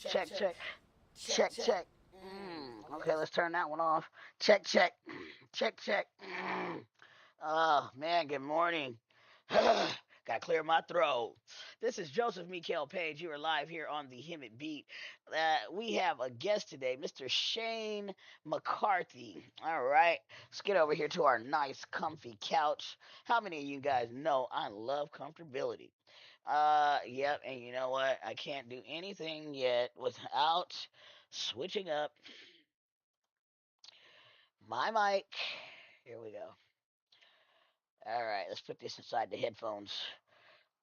Check, check, check, check. Okay, let's turn that one off. Check, check, check, check. Oh, man, good morning. Got to clear my throat. This is Joseph Mikael Page. You are live here on the Hemet Beat. We have a guest today, Mr. Shane McCarthy. All right, let's get over here to our nice, comfy couch. How many of you guys know I love comfortability? Yep, and you know what? I can't do anything yet without switching up my mic. Here we go. All right, let's put this inside the headphones.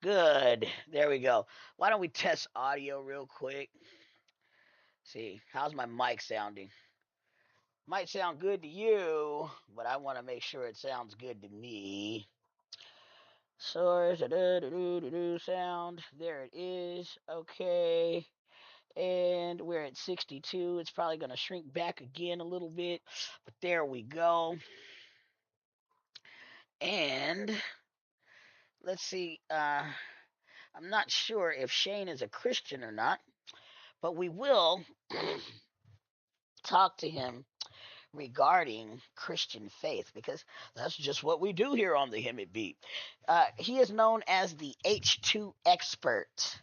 Good. There we go. Why don't we test audio real quick? See, how's my mic sounding? Might sound good to you, but I want to make sure it sounds good to me. Source, sound. There it is. Okay. And we're at 62. It's probably going to shrink back again a little bit, but there we go. And let's see. I'm not sure if Shane is a Christian or not, but we will talk to him regarding Christian faith because that's just what we do here on the Hemet Beat. He is known as the H2 expert.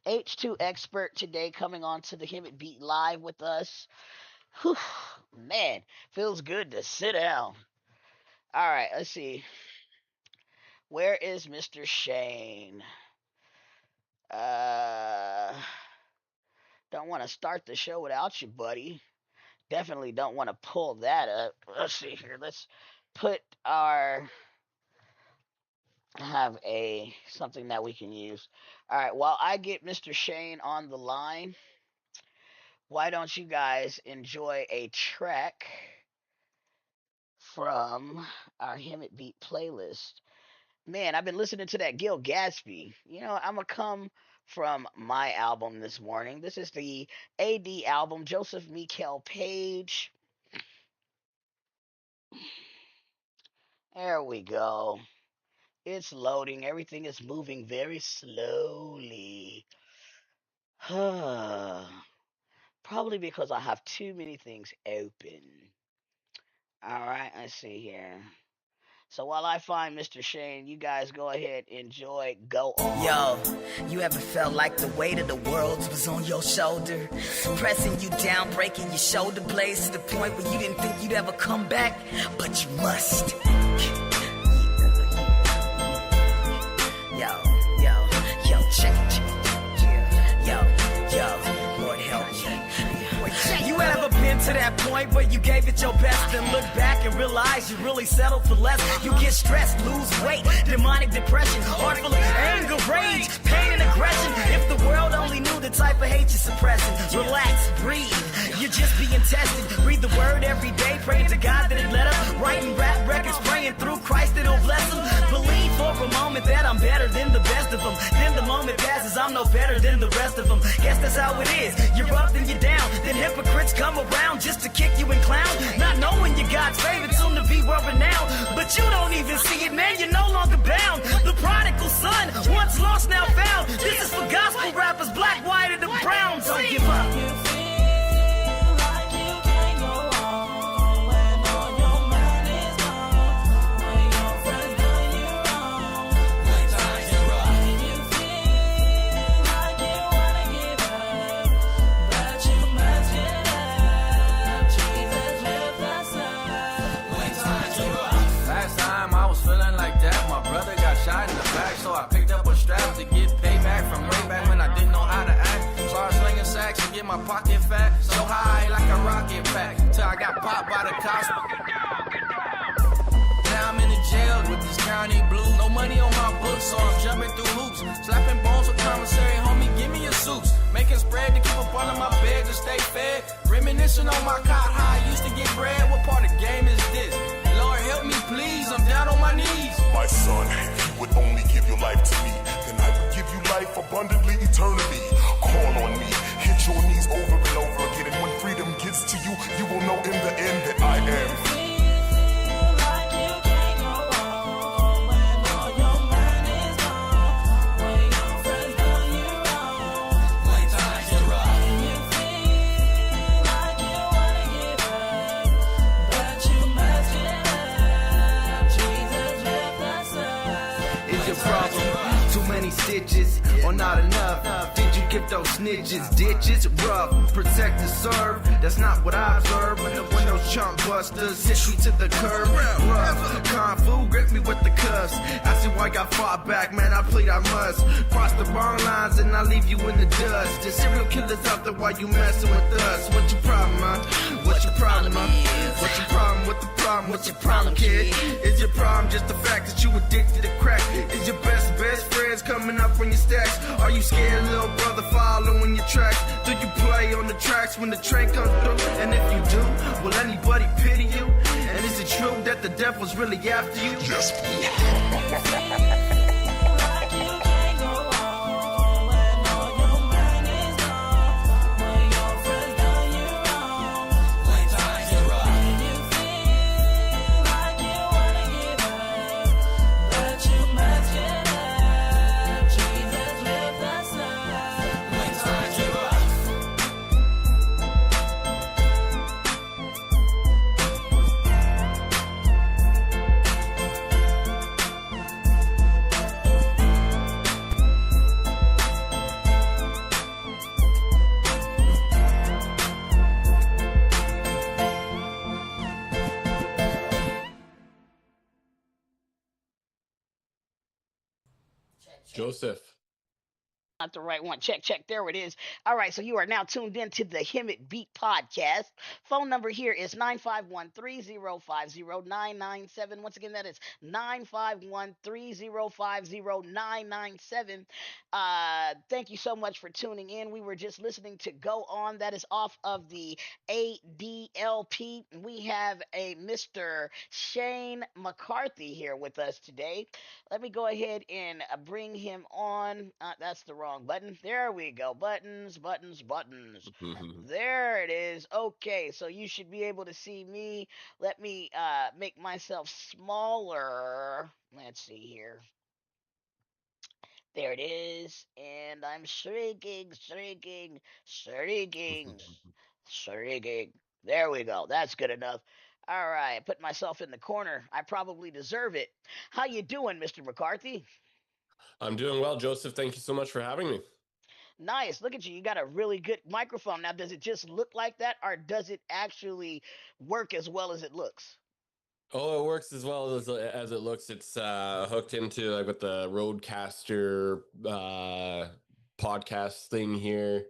H2 expert today coming on to the Hemet Beat live with us. Whew, man, feels good to sit down. All right, let's see. Where is Mr. Shane? Don't want to start the show without you, buddy. Definitely don't want to pull that up. Let's see here. Let's put our have a something that we can use. All right, while I get Mr. Shane on the line, why don't you guys enjoy a track from our Hemet Beat playlist? Man, I've been listening to that Gil Gatsby. You know, I'm going to come from my album this morning. This is the AD album, Joseph Mikael Page. There we go. It's loading. Everything is moving very slowly. Probably because I have too many things open. All right, let's see here. So while I find Mr. Shane, you guys go ahead, enjoy, go on. Yo, you ever felt like the weight of the world was on your shoulder? Pressing you down, breaking your shoulder blades to the point where you didn't think you'd ever come back, but you must. Yo, check it. Yo, Lord help me. You ever been to that point where you gave it your best and look back and realize you really settled for less? You get stressed, lose weight, demonic depression, heart full of anger, rage, pain and aggression. If the world only knew the type of hate you're suppressing. Relax, breathe, you're just being tested. Read the word every day, praying to God that it let up. Writing rap records, praying through Christ that he'll bless them. Believe for a moment that I'm better than the best of them. Then the moment passes, I'm no better than the rest of them. Guess that's how it is, you're up then you're down. Then hypocrites come around just to kick you and clown. Not knowing you're God's favorite, soon to be world renowned. But you don't even see it, man, you're no longer bound. The prodigal son, once lost, now found. This is for gospel rappers, black, white, and the brown. Don't give up. Shot in the back, so I picked up a strap to get payback from way back when I didn't know how to act. Started slinging sacks to get my pocket fat, so high like a rocket pack, till I got popped by the cops. Now I'm in the jail with this county blues. No money on my books, so I'm jumping through hoops. Slapping bones with commissary, homie, give me your soups. Making spread to keep up under my bed to stay fed. Reminiscing on my cot how I used to get bread. What part of the game is this? Lord help me please, I'm down on my knees. My son, if you would only give your life to me, then I would give you life abundantly, eternally. Call on me, hit your knees over and over again, and when freedom gets to you, you will know in the end that I am. or not enough? Did you give those snitches ditches? Rough, protect and serve. That's not what I observe. When those chump busters hit me to the curb. Rough, kung fu grip me with the cuffs. I see why I fought back, man. I plead I must cross the wrong lines and I leave you in the dust. The serial killers out there while you messing with us. What's your problem, huh? What's your problem, huh? What's your problem? What the problem? What's your problem, kid? Is your problem just the fact that you addicted to crack? Is your best friends coming up on your stacks? Are you scared, little brother, following your tracks? Do you play on the tracks when the train comes through? And if you do, will anybody pity you? And is it true that the devil's really after you? Yes, Joseph. Not the right one. Check, check. There it is. All right. So you are now tuned in to the Hemet Beat Podcast. Phone number here is 951-3050-997. Once again, that is 951-3050-997. Thank you so much for tuning in. We were just listening to Go On. That is off of the ADLP. We have a Mr. Shane McCarthy here with us today. Let me go ahead and bring him on. That's the wrong button. There we go. Buttons, buttons, buttons. There it is. Okay, so you should be able to see me. Let me make myself smaller. Let's see here. There it is. And I'm shrinking, shrinking, shrinking, shrinking. There we go. That's good enough. All right, put myself in the corner. I probably deserve it. How you doing, Mr. McCarthy? I'm doing well, Joseph. Thank you so much for having me. Nice. Look at you. You got a really good microphone. Now, does it just look like that, or does it actually work as well as it looks? Oh, it works as well as it looks. It's hooked into like with the Roadcaster podcast thing here.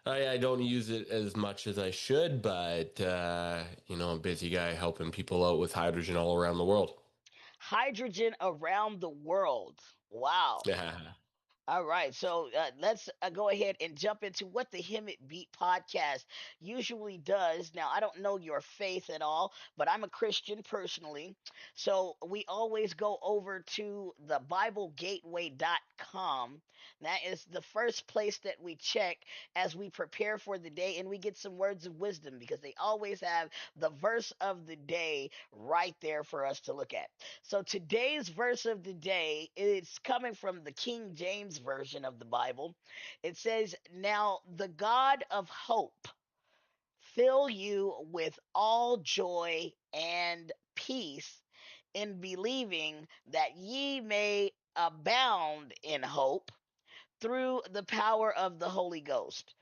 I don't use it as much as I should, but I'm a busy guy helping people out with hydrogen all around the world. Hydrogen around the world. Wow. Yeah. All right, so let's go ahead and jump into what the Hemet Beat podcast usually does. Now, I don't know your faith at all, but I'm a Christian personally. So we always go over to the BibleGateway.com. That is the first place that we check as we prepare for the day, and we get some words of wisdom because they always have the verse of the day right there for us to look at. So today's verse of the day is coming from the King James version of the Bible. It says, "Now the God of hope fill you with all joy and peace in believing that ye may abound in hope through the power of the Holy Ghost."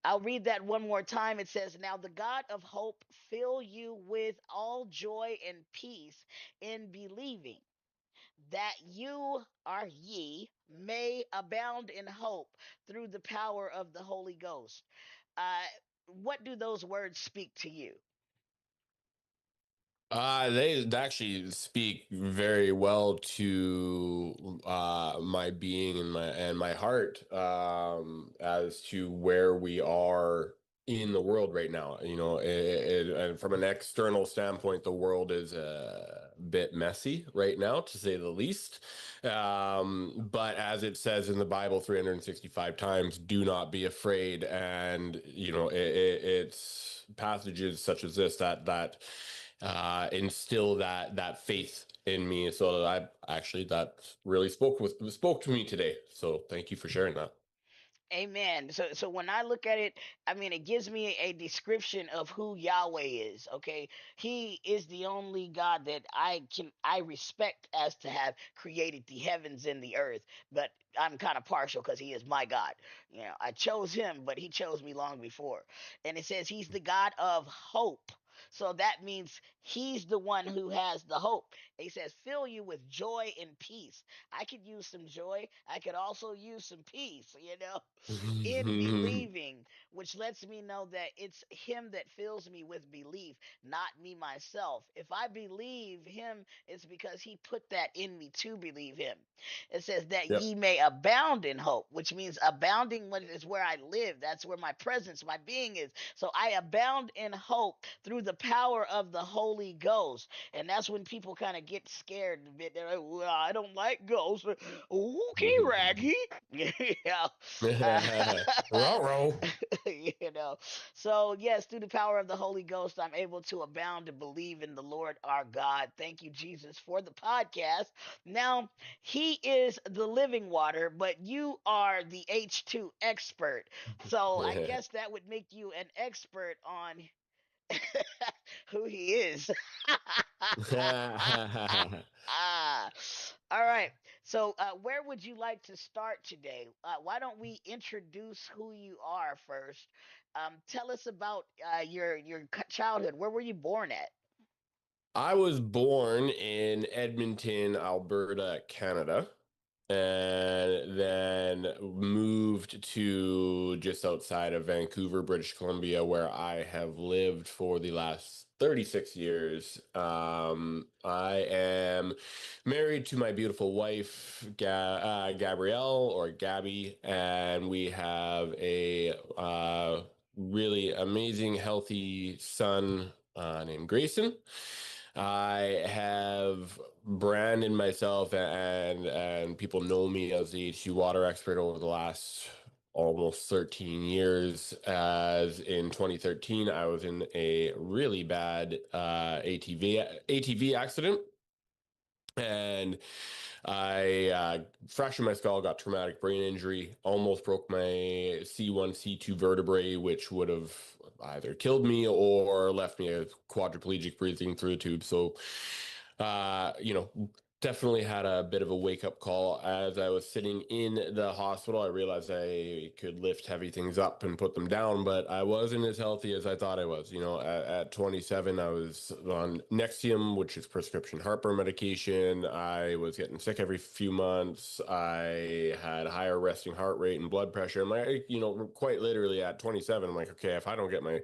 I'll read that one more time. It says, "Now the God of hope fill you with all joy and peace in believing that you are ye may abound in hope through the power of the Holy Ghost." Uh, what do those words speak to you? They actually speak very well to my being and my heart as to where we are in the world right now. And from an external standpoint, the world is a bit messy right now, to say the least. But as it says in the Bible 365 times, do not be afraid. And it's passages such as this that instill that faith in me. So that really spoke to me today. So thank you for sharing that. Amen. So when I look at it, I mean, it gives me a description of who Yahweh is. Okay, He is the only God that I respect as to have created the heavens and the earth. But I'm kind of partial because He is my God. You know, I chose Him, but He chose me long before. And it says He's the God of hope. So that means He's the one who has the hope. He says, fill you with joy and peace. I could use some joy. I could also use some peace, in believing, which lets me know that it's Him that fills me with belief, not me myself. If I believe Him, it's because He put that in me to believe Him. It says that Yep. ye may abound in hope, which means abounding is where I live. That's where my presence, my being is. So I abound in hope through the power of the Holy Ghost. And that's when people kind of get scared a bit. They're like, well, I don't like ghosts. Okay, Raggy. Yeah. Uh, Ruh-roh. you know. So yes, through the power of the Holy Ghost, I'm able to abound and believe in the Lord our God. Thank you, Jesus, for the podcast. Now, He is the living water, but you are the H2 expert. So I guess that would make you an expert on who He is. Ah, all right. So, where would you like to start today? Why don't we introduce who you are first? Tell us about your childhood. Where were you born at? I was born in Edmonton, Alberta, Canada, and then moved to just outside of Vancouver, British Columbia, where I have lived for the last 36 years. I am married to my beautiful wife, Gabrielle or Gabby, and we have a really amazing, healthy son named Grayson. I have branded myself and people know me as the HU water expert over the last almost 13 years. As in 2013, I was in a really bad ATV accident, and I fractured my skull, got traumatic brain injury, almost broke my C1, C2 vertebrae, which would have either killed me or left me a quadriplegic breathing through a tube. So, you know, definitely had a bit of a wake up call. As I was sitting in the hospital, I realized I could lift heavy things up and put them down, but I wasn't as healthy as I thought I was. You know, at 27, I was on Nexium, which is prescription heartburn medication. I was getting sick every few months. I had higher resting heart rate and blood pressure. I'm like, you know, quite literally at 27, I'm like, okay, if I don't get my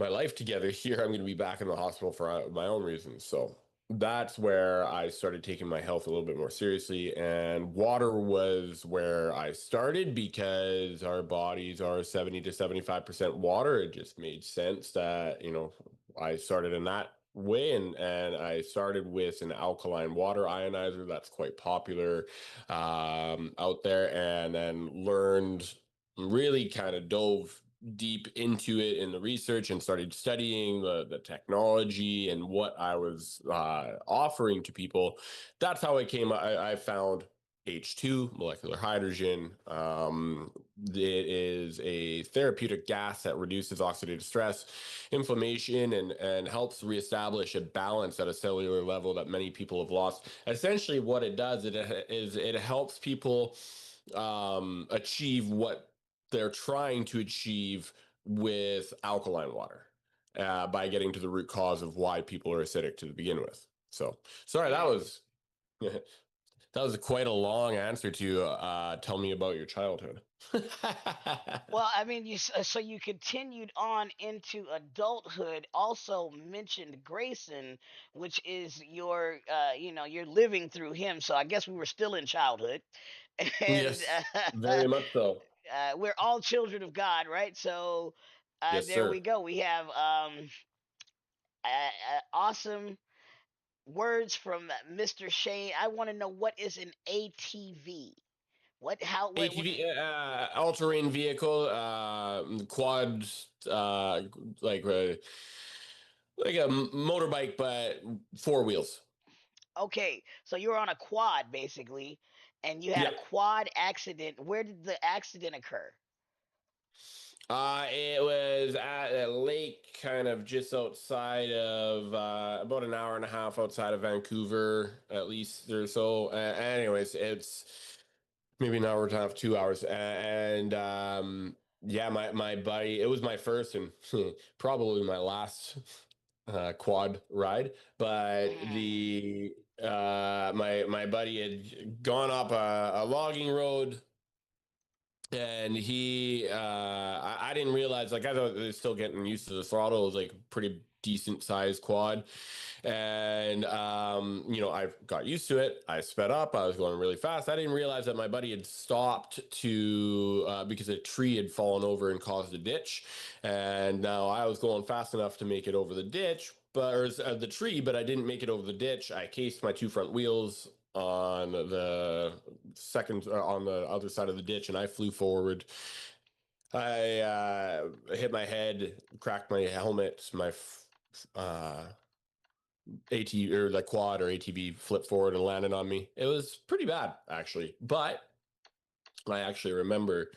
life together here, I'm going to be back in the hospital for my own reasons. So that's where I started taking my health a little bit more seriously. And water was where I started because our bodies are 70 to 75% water. It just made sense that, you know, I started in that way, and I started with an alkaline water ionizer that's quite popular out there, and then learned, really kind of dove deep into it in the research and started studying the technology and what I was offering to people. That's how I found H2, molecular hydrogen. It is a therapeutic gas that reduces oxidative stress, inflammation, and helps reestablish a balance at a cellular level that many people have lost. Essentially, what it does, it helps people achieve what they're trying to achieve with alkaline water, by getting to the root cause of why people are acidic to begin with. So, sorry, that Mm. was that was quite a long answer to tell me about your childhood. Well, I mean, so you continued on into adulthood. Also mentioned Grayson, which is you're living through him. So I guess we were still in childhood, and Yes, very much so. we're all children of God, right? So Yes, there we sir. go. We have awesome words from Mr. Shane. I want to know, what is an ATV? What? How? What? ATV, all-terrain vehicle, quad, uh, like uh, like a motorbike, but four wheels. Okay, so you're on a quad basically, and you had a Yep. quad accident. Where did the accident occur? It was at a lake, kind of just outside of about an hour and a half outside of Vancouver, at least or so. Anyways, it's maybe an hour and a half, 2 hours, and yeah, my buddy. It was my first and probably my last quad ride, but Mm. the my buddy had gone up a logging road, and I didn't realize, like, I thought it was still getting used to the throttle. It was like pretty decent sized quad, and I got used to it. I sped up. I was going really fast. I didn't realize that my buddy had stopped to because a tree had fallen over and caused a ditch, and now I was going fast enough to make it over the ditch, but or the tree, but I didn't make it over the ditch. I cased my two front wheels on the on the other side of the ditch, and I flew forward. I hit my head, cracked my helmet, my AT or like quad or ATV flipped forward and landed on me. It was pretty bad, actually, but I actually remember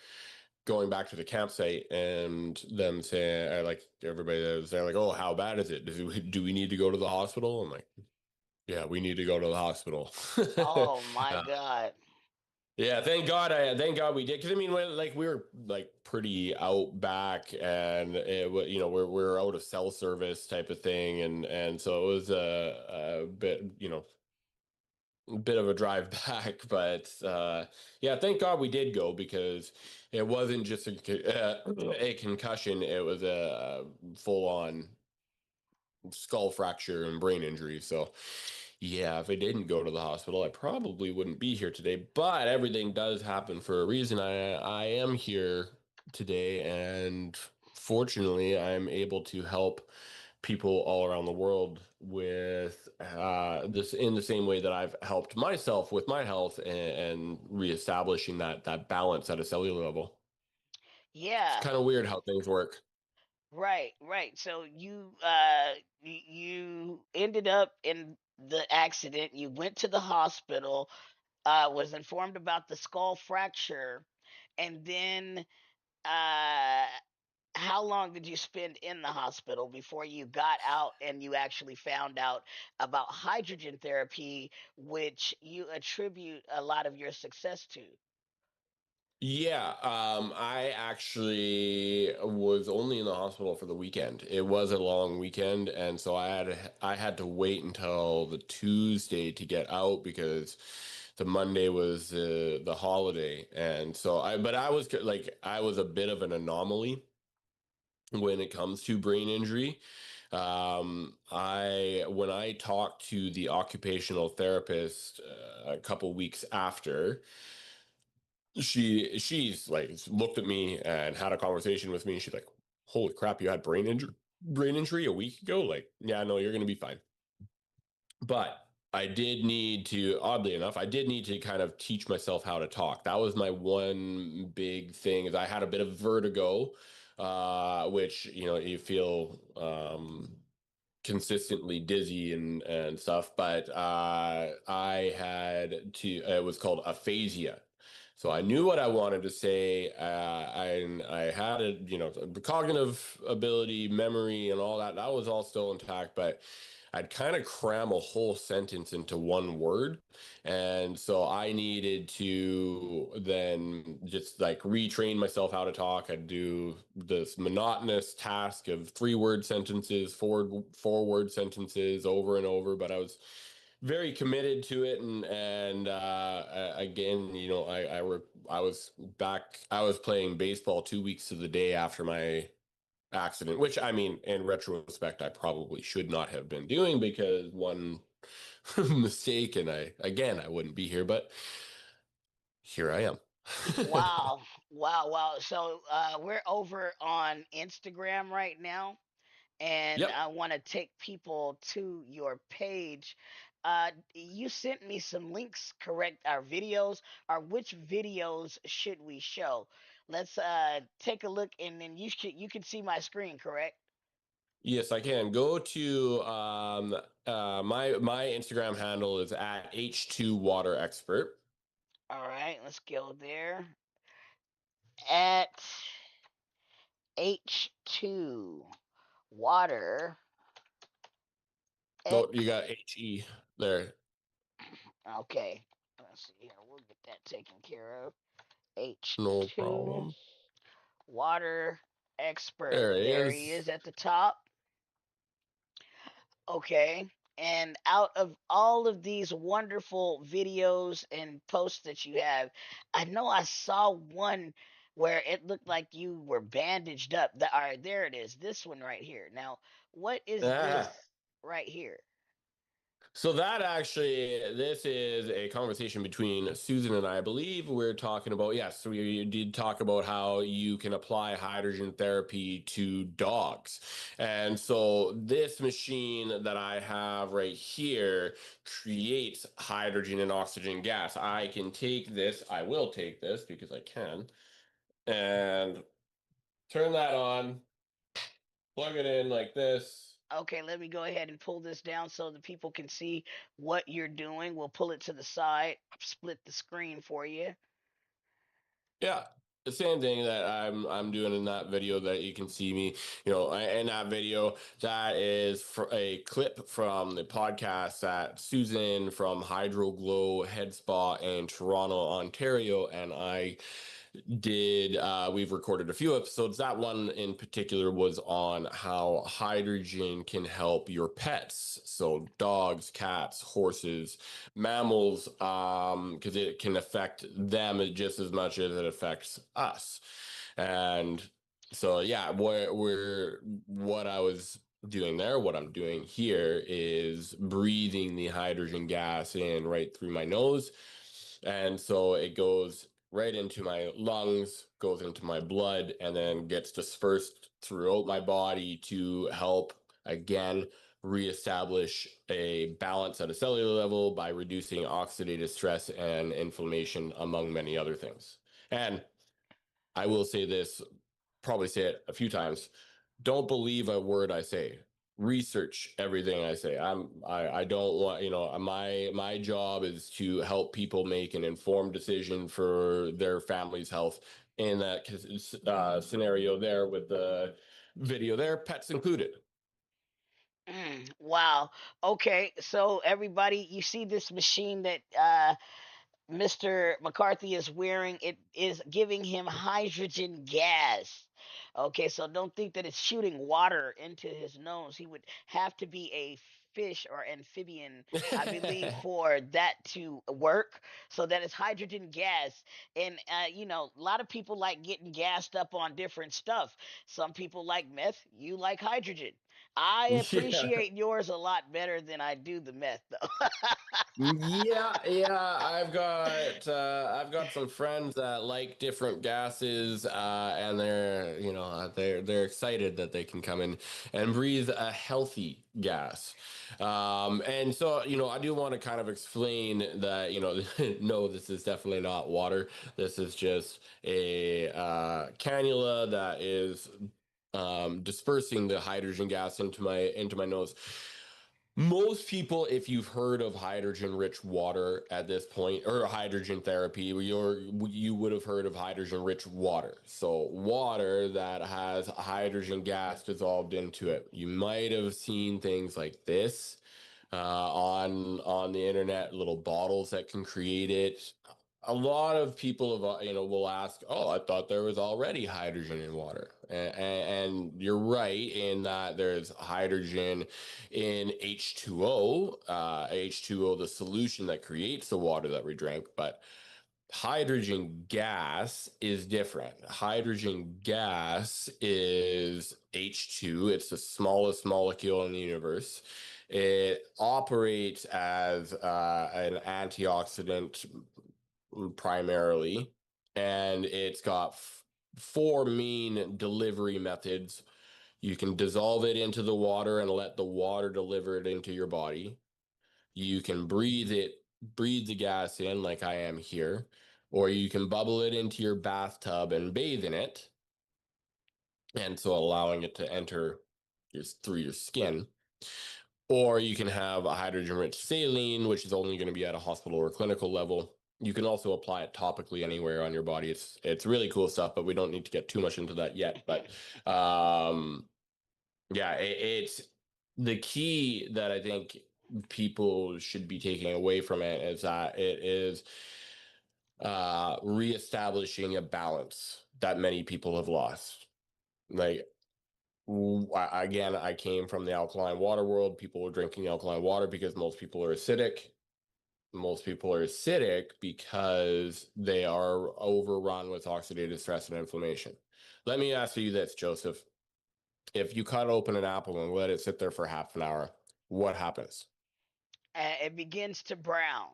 going back to the campsite and them saying, I like everybody that was there, like, "Oh, how bad is it? Do we need to go to the hospital?" I'm like, "Yeah, we need to go to the hospital." Oh my uh, God. Yeah, thank God we did, because I mean, like, we were like pretty out back, and we're out of cell service type of thing, and so it was a bit, a bit of a drive back, but yeah, thank God we did go, because it wasn't just a concussion; it was a full on skull fracture and brain injury. So yeah, if I didn't go to the hospital, I probably wouldn't be here today. But everything does happen for a reason. I am here today, and fortunately, I'm able to help people all around the world with this, in the same way that I've helped myself with my health, and reestablishing that balance at a cellular level. It's Yeah. kind of weird how things work. Right, right. So you ended up in the accident. You went to the hospital, was informed about the skull fracture, and then uh how long did you spend in the hospital before you got out and you actually found out about hydrogen therapy, which you attribute a lot of your success to? Yeah, I actually was only in the hospital for the weekend. It was a long weekend, and so I had to wait until the Tuesday to get out, because the Monday was the holiday, and so but I was like, I was a bit of an anomaly when it comes to brain injury. I When I talked to the occupational therapist a couple weeks after, she's like looked at me and had a conversation with me. She's like, "Holy crap, you had brain injury a week ago?" Like, "Yeah, no, you're gonna be fine." But I did need to, oddly enough, I did need to kind of teach myself how to talk. That was my one big thing, is I had a bit of vertigo, which, you feel consistently dizzy and stuff, but I had to, it was called aphasia. So I knew what I wanted to say. I had the cognitive ability, memory, and all that. That was all still intact, but I'd kind of cram a whole sentence into one word. And so I needed to then just like retrain myself how to talk. I'd do this monotonous task of 3 word sentences, 4 word sentences over and over, but I was very committed to it. And again, I was playing baseball 2 weeks to the day after my accident, which, I mean, in retrospect, I probably should not have been doing, because one mistake, and I wouldn't be here, but here I am. Wow. Wow, wow. So we're over on Instagram right now, and Yep. I want to take people to your page. You sent me some links, correct? Our videos, or which videos should we show? Let's take a look, and then you can see my screen, correct? Yes, I can go to my Instagram handle is at H2 Water Expert. All right, let's go there. At H2, water, Oh, you X. got HE there. Okay, let's see here. We'll get that taken care of. No H2, problem. water expert. There it There he is. is at the top. Okay. And out of all of these wonderful videos and posts that you have, I know I saw one where it looked like you were bandaged up. All right, there it is. This one right here. Now, what is this Ah. right here? So that actually, this is a conversation between Susan and I believe we're talking about, yes, we did talk about how you can apply hydrogen therapy to dogs. And so this machine that I have right here creates hydrogen and oxygen gas. I can take this, I will take this because I can, and turn that on, plug it in like this. Okay, let me go ahead and pull this down so the people can see what you're doing. We'll pull it to the side, split the screen for you. Yeah, the same thing that I'm doing in that video that you can see me, in that video. That is for a clip from the podcast that Susan from Hydro Glow Head Spa in Toronto, Ontario, and I did. We've recorded a few episodes. That one in particular was on how hydrogen can help your pets, so dogs, cats, horses, mammals, because it can affect them just as much as it affects us. And so yeah, what I was doing there, what I'm doing here is breathing the hydrogen gas in right through my nose. And so it goes right into my lungs, goes into my blood, and then gets dispersed throughout my body to help again reestablish a balance at a cellular level by reducing oxidative stress and inflammation, among many other things. And I will say this, probably say it a few times, don't believe a word I say. Research everything I say. I don't want, my job is to help people make an informed decision for their family's health. In that scenario there with the video there, pets included. Wow. Okay, so everybody, you see this machine that Mr. McCarthy is wearing, it is giving him hydrogen gas. Okay, so don't think that it's shooting water into his nose. He would have to be a fish or amphibian, I believe, for that to work. So that is hydrogen gas. And, a lot of people like getting gassed up on different stuff. Some people like meth, you like hydrogen. I Yeah. appreciate yours a lot better than I do the meth, though. Yeah. I've got some friends that like different gases, and they're excited that they can come in and breathe a healthy gas. And so I do want to kind of explain that no, this is definitely not water. This is just a cannula that is dispersing the hydrogen gas into my nose. Most people, if you've heard of hydrogen rich water at this point, or hydrogen therapy, you would have heard of hydrogen rich water. So water that has hydrogen gas dissolved into it. You might have seen things like this on the internet, little bottles that can create it. A lot of people will ask, "Oh, I thought there was already hydrogen in water," and you're right in that there's hydrogen in H2O, H2O, the solution that creates the water that we drink, but hydrogen gas is different. Hydrogen gas is H2. It's the smallest molecule in the universe. It operates as an antioxidant primarily, and it's got four main delivery methods. You can dissolve it into the water and let the water deliver it into your body. You can breathe the gas in like I am here, or you can bubble it into your bathtub and bathe in it, and so allowing it to enter through your skin. Or you can have a hydrogen rich saline, which is only going to be at a hospital or clinical level. You can also apply it topically anywhere on your body. It's really cool stuff, but we don't need to get too much into that yet. But yeah, it's the key that I think people should be taking away from it is that it is reestablishing a balance that many people have lost. Like, again, I came from the alkaline water world. People were drinking alkaline water because most people are acidic. Most people are acidic because they are overrun with oxidative stress and inflammation. Let me ask you this, Joseph. If you cut open an apple and let it sit there for half an hour, what happens? It begins to brown.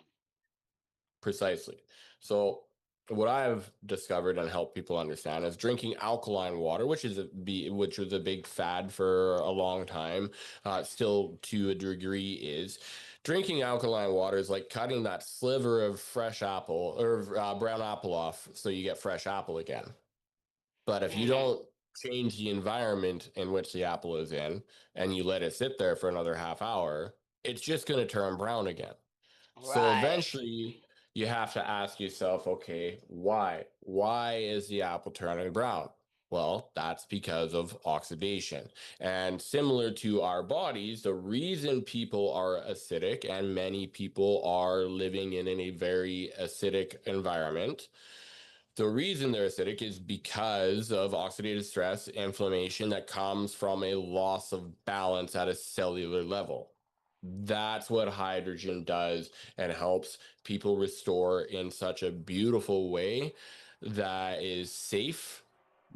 Precisely. So what I've discovered and helped people understand is drinking alkaline water, which was a big fad for a long time, still to a degree is. Drinking alkaline water is like cutting that sliver of fresh apple or brown apple off so you get fresh apple again. But if you don't change the environment in which the apple is in and you let it sit there for another half hour, it's just going to turn brown again. Right. So eventually you have to ask yourself, okay, why? Why is the apple turning brown? Well, that's because of oxidation. And similar to our bodies, the reason people are acidic, and many people are living in a very acidic environment, the reason they're acidic is because of oxidative stress, inflammation that comes from a loss of balance at a cellular level. That's what hydrogen does and helps people restore in such a beautiful way that is safe,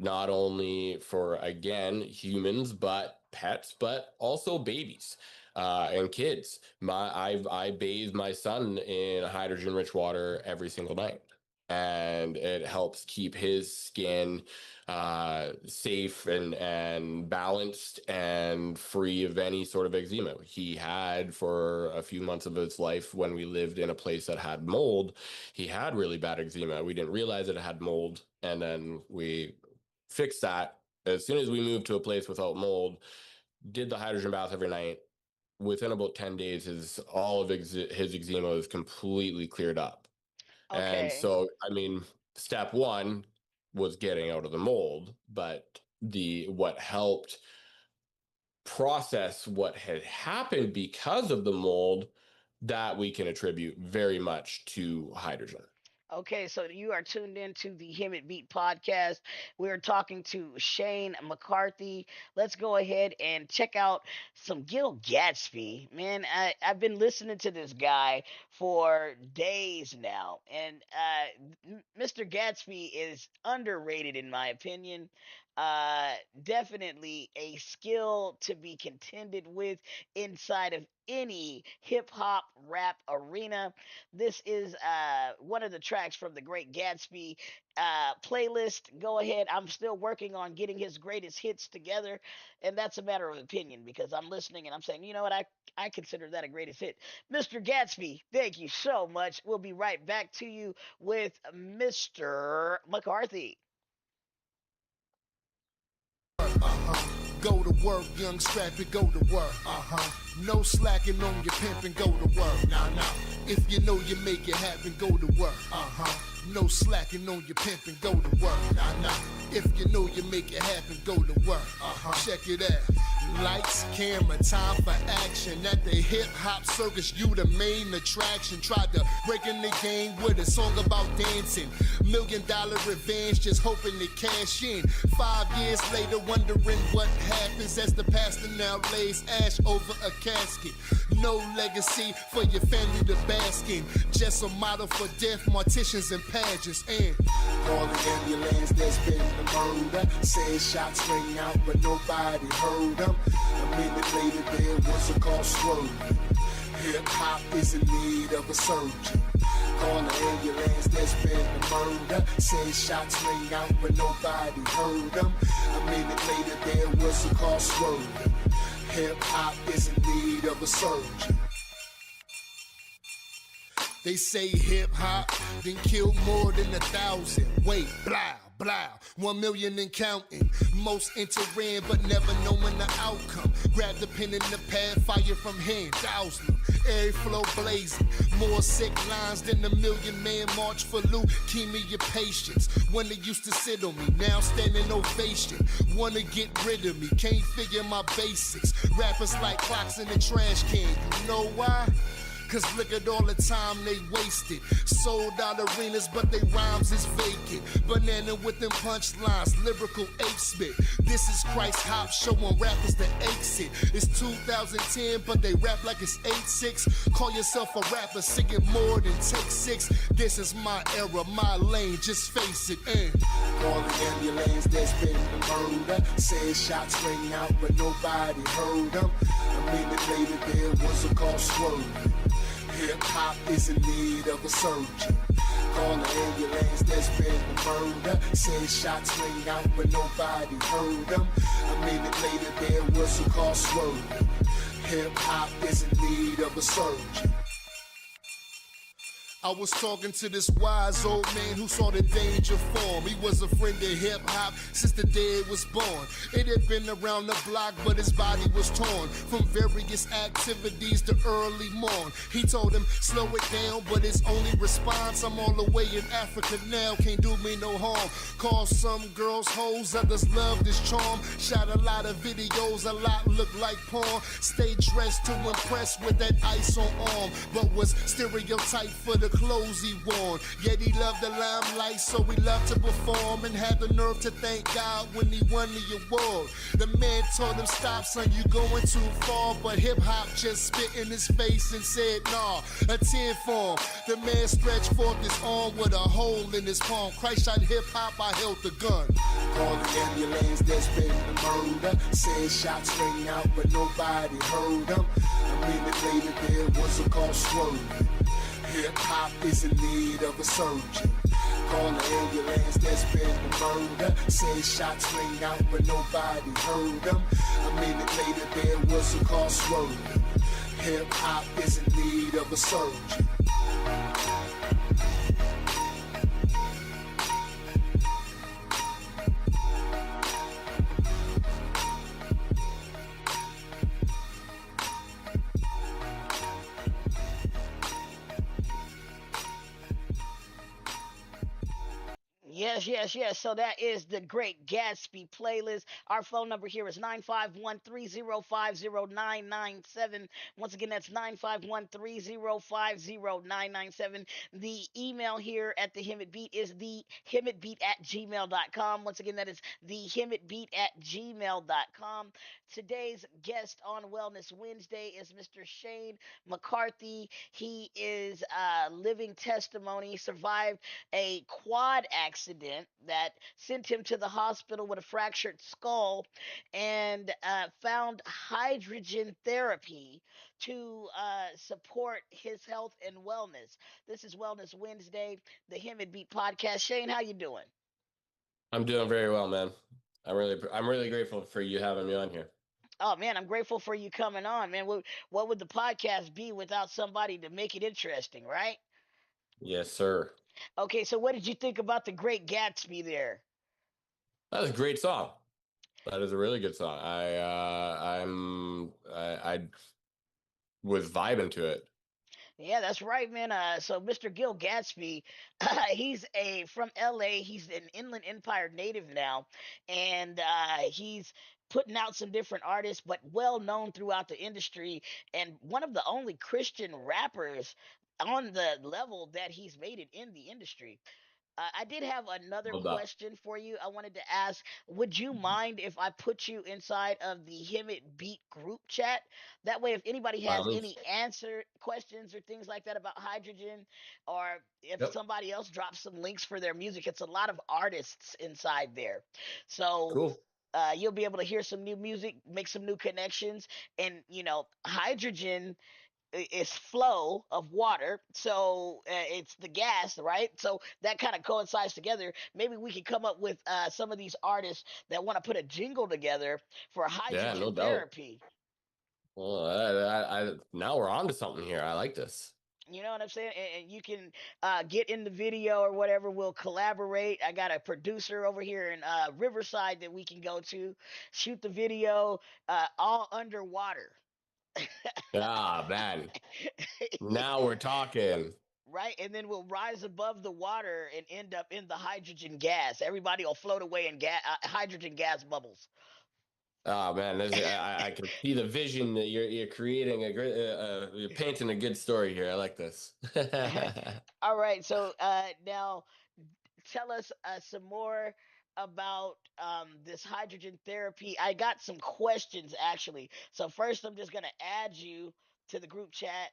not only for, again, humans, but pets, but also babies and kids. I bathe my son in hydrogen-rich water every single night. And it helps keep his skin safe and balanced and free of any sort of eczema. He had, for a few months of his life, when we lived in a place that had mold, he had really bad eczema. We didn't realize it had mold, and then we fixed that. As soon as we moved to a place without mold, did the hydrogen bath every night. Within about 10 days, all of his eczema was completely cleared up. Okay. And so, I mean, step one was getting out of the mold, but what helped process what had happened because of the mold, that we can attribute very much to hydrogen. Okay, so you are tuned into the Hemet Beat podcast. We're talking to Shane McCarthy. Let's go ahead and check out some Gil Gatsby. Man, I've been listening to this guy for days now, and Mr. Gatsby is underrated in my opinion. Definitely a skill to be contended with inside of any hip hop rap arena. This is one of the tracks from the Great Gatsby playlist. Go ahead. I'm still working on getting his greatest hits together, and that's a matter of opinion because I'm listening and I'm saying, you know what, I consider that a greatest hit. Mr. Gatsby, thank you so much. We'll be right back to you with Mr. McCarthy. Go to work, young strappy, go to work. No slacking on your pimpin', go to work. Nah. If you know you make it happen, go to work. No slacking on your pimpin', go to work. Nah. If you know you make it happen, go to work. Check it out. Lights, camera, time for action. At the hip hop circus, you the main attraction. Tried to break in the game with a song about dancing. $1 million revenge, just hoping to cash in. 5 years later, wondering what happens as the pastor now lays ash over a casket. No legacy for your family to bask in. Just a model for death, morticians and pageants. And call the ambulance, there's been a murder. Said shots ring out, but nobody heard them. A minute later, there was a call swerving. Hip hop is in need of a surgeon. Call the ambulance, there's been a murder. Said shots ring out, but nobody heard them. A minute later, there was a call swerving. Hip hop is in need of a surgeon. they say hip hop then killed more than 1,000. Wait, blah. Blah, 1 million and counting. Most entering, but never knowing the outcome. Grab the pen and the pad, fire from hand, douse them. Every flow blazing. More sick lines than a million man march for leukemia patients. When they used to sit on me, now standing ovation. Wanna get rid of me, can't figure my basics. Rappers like clocks in the trash can, you know why? Cause look at all the time they wasted. Sold out arenas, but they rhymes is vacant. Banana with them punchlines, lyrical ape spit. This is Christ Hop showing rappers the exit. It's 2010, but they rap like it's 8-6. Call yourself a rapper, singing more than take 6. This is my era, my lane, just face it. Call the ambulance, there's been a murder. Said shots ring out, but nobody heard them. A minute later, there was a call swerving. Hip-hop is in need of a surgeon. Call the ambulance, there's been a murder. Said shots ring out, but nobody heard them. A minute later, there was a call swerving. Hip-hop is in need of a surgeon. I was talking to this wise old man who saw the danger form. He was a friend of hip-hop since the day it was born. It had been around the block, but his body was torn from various activities to early morn. He told him, slow it down, but his only response, I'm all the way in Africa now, can't do me no harm. Call some girls hoes, others love this charm. Shot a lot of videos, a lot look like porn. Stay dressed to impress with that ice on arm, but was stereotyped for the clothes he worn. Yet he loved the limelight, so he loved to perform and had the nerve to thank God when he won the award. The man told him, stop son, you going too far, but hip-hop just spit in his face and said, nah, a 10 form. The man stretched forth his arm with a hole in his palm. Christ shot hip-hop, I held the gun. Call the ambulance, there's been a murder. Said shots ring out, but nobody heard them. A minute later, there was a call swerving. Hip-hop is in need of a surgeon. Call the ambulance, there's been a murder. Said shots ring out, but nobody heard them. A minute later, there was a call swerving. Hip-hop is in need of a surgeon. Yes, yes, yes. So that is the Great Gatsby playlist. Our phone number here is 951-305-0997. Once again, that's 951-305-0997. The email here at the Hemet Beat is the hemetbeat at gmail.com. Once again, that is the hemetbeat at gmail.com. Today's guest on Wellness Wednesday is Mr. Shane McCarthy. He is living testimony. He survived a quad accident that sent him to the hospital with a fractured skull and found hydrogen therapy to support his health and wellness. This is Wellness Wednesday, the Him and Beat podcast. Shane, how you doing? I'm doing very well, man. I'm really grateful for you having me on here. Oh man, I'm grateful for you coming on, man. What would the podcast be without somebody to make it interesting, right? Yes, sir. Okay, so what did you think about the Great Gatsby there? That was a great song. That is a really good song. I was vibing to it. Yeah, that's right, man. So Mr. Gil Gatsby, he's a from LA. He's an Inland Empire native now, and he's putting out some different artists, but well known throughout the industry, and one of the only Christian rappers on the level that he's made it in the industry. I did have another Hold up. question for you. I wanted to ask, would you mind if I put you inside of the Hemet Beat group chat? That way, if anybody By all has means. any answer questions or things like that about hydrogen, or if Yep. somebody else drops some links for their music, it's a lot of artists inside there. So Cool. you'll be able to hear some new music, make some new connections, and hydrogen is flow of water, so it's the gas, right? So that kind of coincides together. Maybe we could come up with some of these artists that want to put a jingle together for Yeah, no hydrogen doubt. therapy. Well, now we're on to something here. I like this. You know what I'm saying? And you can get in the video or whatever. We'll collaborate. I got a producer over here in Riverside that we can go to, shoot the video all underwater. Ah, man. Yeah, Now we're talking. right? And then we'll rise above the water and end up in the hydrogen gas. Everybody will float away in hydrogen gas bubbles. Oh man, I can see the vision that you're creating a great you're painting a good story here. I like this. All right, so now tell us some more about this hydrogen therapy. I got some questions actually. So first, I'm just gonna add you to the group chat.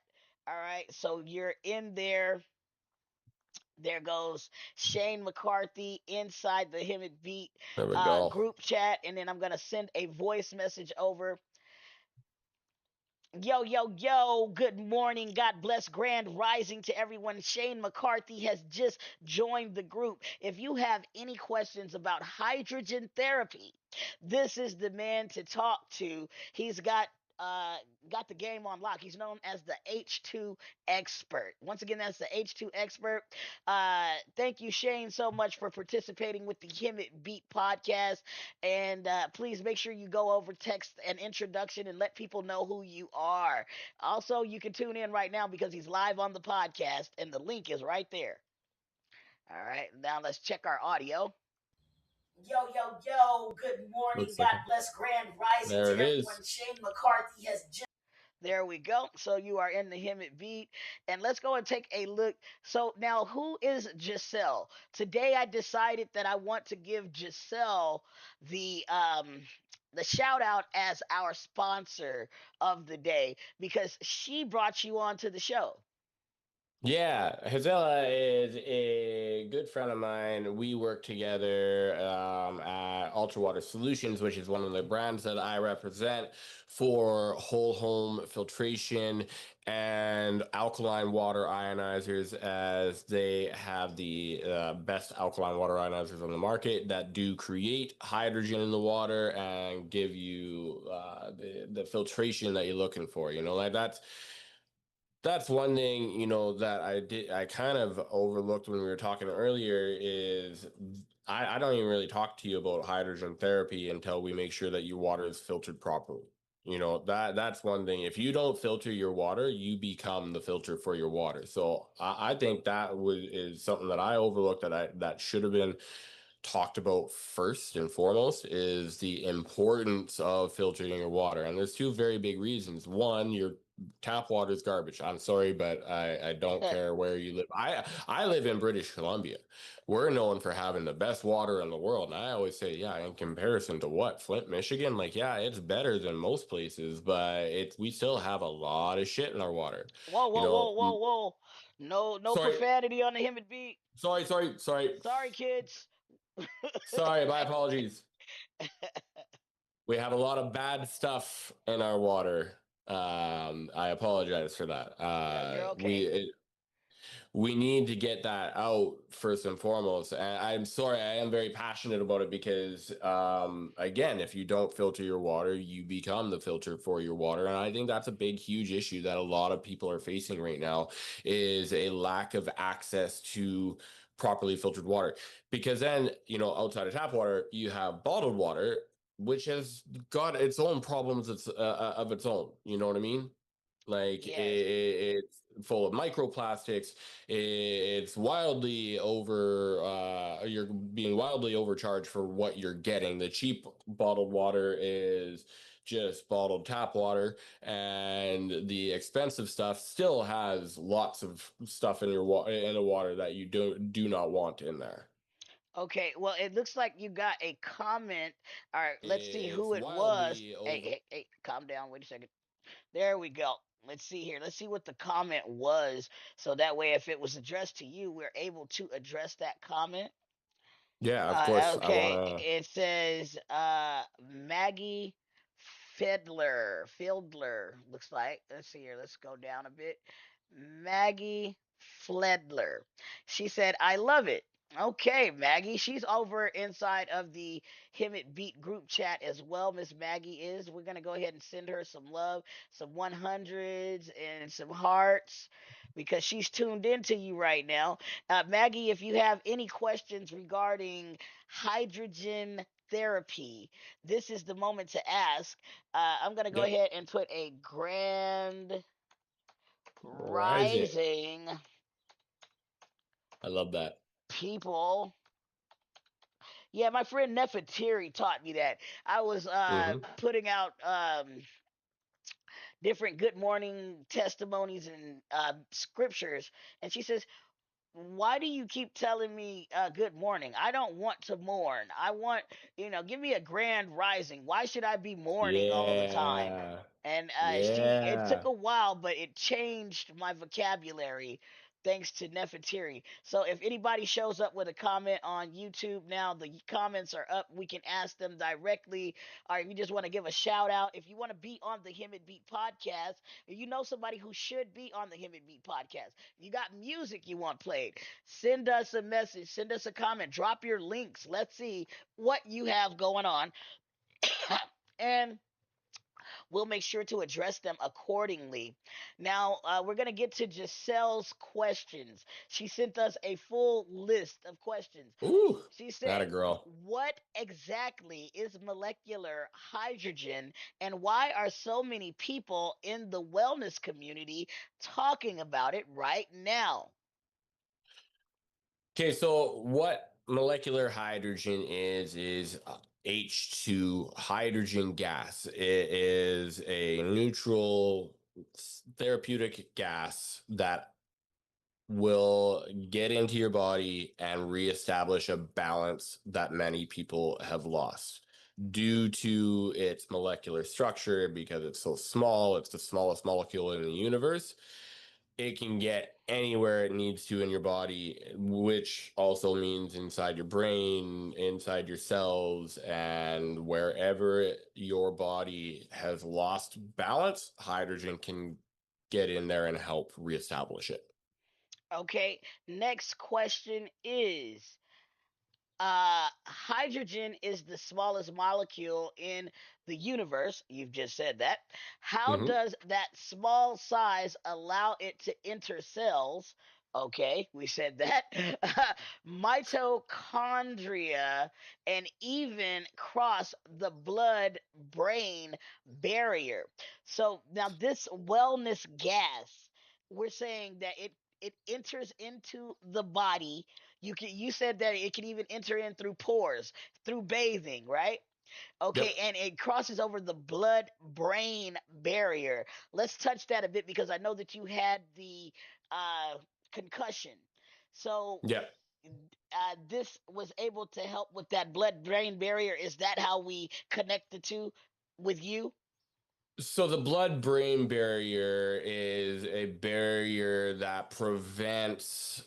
All right, so you're in there. There goes Shane McCarthy inside the Hemet Beat There we go. group chat, and then I'm gonna send a voice message over. Yo, yo, yo, good morning. God bless Grand Rising to everyone. Shane McCarthy has just joined the group. If you have any questions about hydrogen therapy, this is the man to talk to. He's uh got the game on lock. He's known as the H2 expert. Once again, that's the H2 expert. Thank you, Shane, so much for participating with the Hemet Beat podcast. And please make sure you go over, text an introduction, and let people know who you are. Also, you can tune in right now because he's live on the podcast, and the link is right there. All right, now let's check our audio. Yo, yo, yo, good morning. Looks like God bless Grand Rising there to it everyone. is. Shane McCarthy has just. There we go. So you are in the Hemet Beat. And let's go and take a look. So now, who is Giselle? Today I decided that I want to give Giselle the shout out as our sponsor of the day because she brought you on to the show. Yeah, Hazela is a good friend of mine. We work together at Ultra Water Solutions, which is one of the brands that I represent for whole home filtration and alkaline water ionizers, as they have the best alkaline water ionizers on the market that do create hydrogen in the water and give you the filtration that you're looking for. You know, like that's one thing, you know, that I kind of overlooked when we were talking earlier is I don't even really talk to you about hydrogen therapy until we make sure that your water is filtered properly. You know, that's one thing. If you don't filter your water, you become the filter for your water. So I think is something that I overlooked that should have been talked about first and foremost is the importance of filtering your water. And there's two very big reasons. One, your tap water is garbage. I'm sorry, but I don't care where you live. I live in British Columbia. We're known for having the best water in the world. And I always say, yeah, in comparison to what? Flint, Michigan? Like, yeah, it's better than most places, but we still have a lot of shit in our water. Whoa, You whoa, whoa, know, whoa, whoa. No, no sorry, profanity on the Hemet Beat. sorry. Sorry, kids. Sorry, my apologies. We have a lot of bad stuff in our water. I apologize for that. You're okay. We need to get that out first and foremost. And I'm sorry, I am very passionate about it because, again, if you don't filter your water, you become the filter for your water. And I think that's a big, huge issue that a lot of people are facing right now is a lack of access to properly filtered water. Because then, you know, outside of tap water, you have bottled water, which has got its own problems of its own. You know what I mean? Like Yes. it's full of microplastics. It's wildly you're being wildly overcharged for what you're getting. The cheap bottled water is just bottled tap water, and the expensive stuff still has lots of stuff in in the water that you do not want in there. Okay, well, it looks like you got a comment. All right, let's see It's who it was. wildly Hey, over. hey, hey, calm down. Wait a second. There we go. Let's see here. Let's see what the comment was. So that way, if it was addressed to you, we're able to address that comment. Yeah, of course. I want Okay, to. it says Maggie Fiddler, looks like. Let's see here. Let's go down a bit. Maggie Fledler. She said, I love it. Okay, Maggie. She's over inside of the Hemet Beat group chat as well. Miss Maggie is. We're gonna go ahead and send her some love, some 100s and some hearts because she's tuned into you right now. Maggie, if you have any questions regarding hydrogen therapy, this is the moment to ask. I'm gonna go Yep. ahead and put a grand Rising. rising I love that. people. Yeah, my friend Nefertiri taught me that. I was Hmm. putting out different good morning testimonies and scriptures, and she says, why do you keep telling me good morning? I don't want to mourn. I want, give me a grand rising. Why should I be mourning all the time? Yeah. And it took Yeah. a while, but it changed my vocabulary thanks to Nefertiri. So if anybody shows up with a comment on YouTube now, the comments are up. We can ask them directly. Or if you just want to give a shout out, if you want to be on the Him and Beat podcast, or you know somebody who should be on the Him and Beat podcast, you got music you want played, send us a message, send us a comment, drop your links. Let's see what you have going on. And we'll make sure to address them accordingly. Now, we're going to get to Giselle's questions. She sent us a full list of questions. Ooh, She that said, a girl. what exactly is molecular hydrogen, and why are so many people in the wellness community talking about it right now? Okay, so what molecular hydrogen is H2 hydrogen gas. It is a neutral therapeutic gas that will get into your body and reestablish a balance that many people have lost due to its molecular structure because it's so small. It's the smallest molecule in the universe. It can get anywhere it needs to in your body, which also means inside your brain, inside your cells, and wherever your body has lost balance, hydrogen can get in there and help reestablish it. Okay, next question is, hydrogen is the smallest molecule in the universe. You've just said that. How Hmm. does that small size allow it to enter cells? Okay, we said that. Mitochondria and even cross the blood brain barrier. So now, this wellness gas, we're saying that it enters into the body. You said that it can even enter in through pores, through bathing, right? Okay, Yep. and it crosses over the blood brain barrier. Let's touch that a bit because I know that you had the uh, concussion. So Yep. this was able to help with that blood brain barrier. Is that how we connect the two with you? So the blood-brain barrier is a barrier that prevents